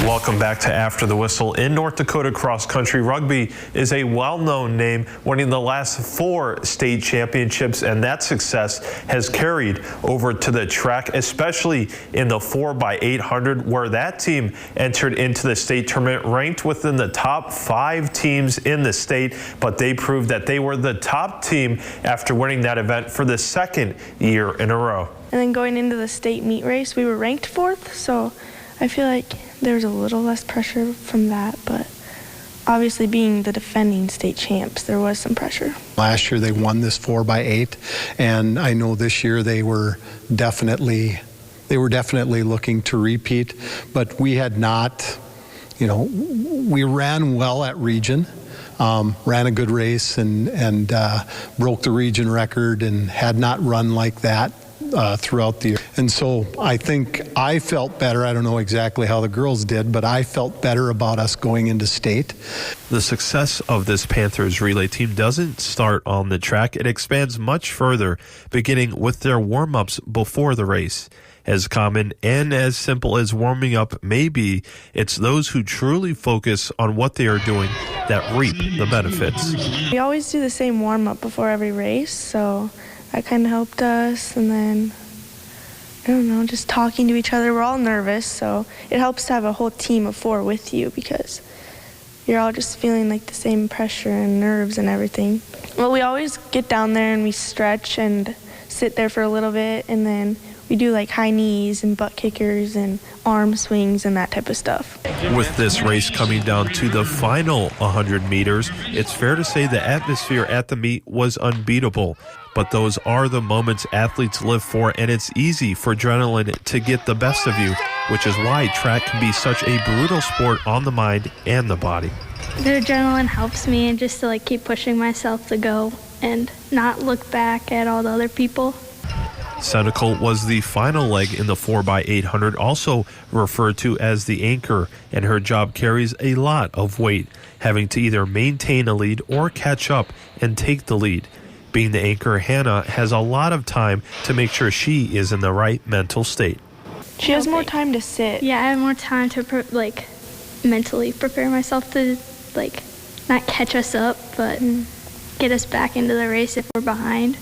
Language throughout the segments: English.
Welcome back to After the Whistle. In North Dakota cross country, Rugby is a well-known name, winning the last 4 state championships, and that success has carried over to the track, especially in the 4x800, where that team entered into the state tournament ranked within the top 5 teams in the state, but they proved that they were the top team after winning that event for the 2nd year in a row. And then going into the state meet race, we were ranked 4th, so I feel like there was a little less pressure from that, but obviously being the defending state champs, there was some pressure. Last year they won this 4x8, and I know this year they were definitely looking to repeat, but we had not, we ran well at region. Ran a good race and broke the region record and had not run like that throughout the year. And so I think I felt better. I don't know exactly how the girls did, but I felt better about us going into state. The success of this Panthers relay team doesn't start on the track. It expands much further, beginning with their warm-ups before the race. As common and as simple as warming up may be, it's those who truly focus on what they are doing that reap the benefits. We always do the same warm-up before every race, so that kind of helped us. And then, I don't know, just talking to each other. We're all nervous, so it helps to have a whole team of 4 with you because you're all just feeling like the same pressure and nerves and everything. Well, we always get down there and we stretch and sit there for a little bit, and then we do like high knees and butt kickers and arm swings and that type of stuff. With this race coming down to the final 100 meters, it's fair to say the atmosphere at the meet was unbeatable. But those are the moments athletes live for, and it's easy for adrenaline to get the best of you, which is why track can be such a brutal sport on the mind and the body. The adrenaline helps me and just to keep pushing myself to go and not look back at all the other people. Senecal was the final leg in the 4x800, also referred to as the anchor, and her job carries a lot of weight, having to either maintain a lead or catch up and take the lead. Being the anchor, Hannah has a lot of time to make sure she is in the right mental state. She has more time to sit. Yeah, I have more time to mentally prepare myself to not catch us up, but get us back into the race if we're behind.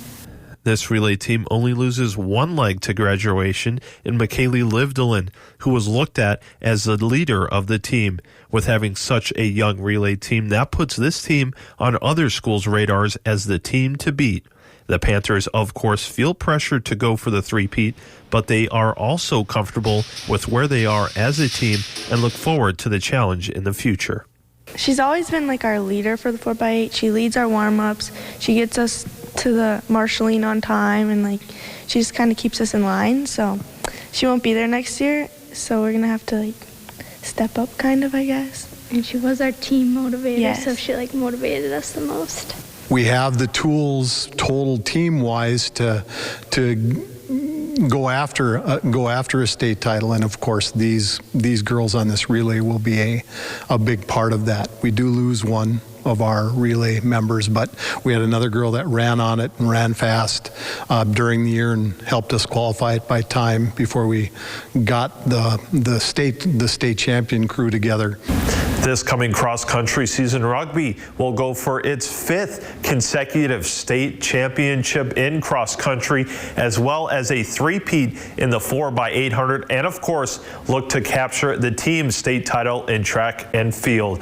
This relay team only loses 1 leg to graduation in McKaylee Livdelin, who was looked at as the leader of the team. With having such a young relay team, that puts this team on other schools' radars as the team to beat. The Panthers, of course, feel pressure to go for the three-peat, but they are also comfortable with where they are as a team and look forward to the challenge in the future. She's always been our leader for the 4x8. She leads our warm-ups. She gets us to the marshalling on time, and she just kind of keeps us in line. So she won't be there next year, so we're gonna have to step up, kind of, I guess. And she was our team motivator, yes. So she motivated us the most. We have the tools, total team-wise, to go after a state title, and of course these girls on this relay will be a big part of that. We do lose one of our relay members, but we had another girl that ran on it and ran fast during the year and helped us qualify it by time before we got the state champion crew together. This coming cross-country season, Rugby will go for its 5th consecutive state championship in cross-country, as well as a three-peat in the 4x800, and of course, look to capture the team state title in track and field.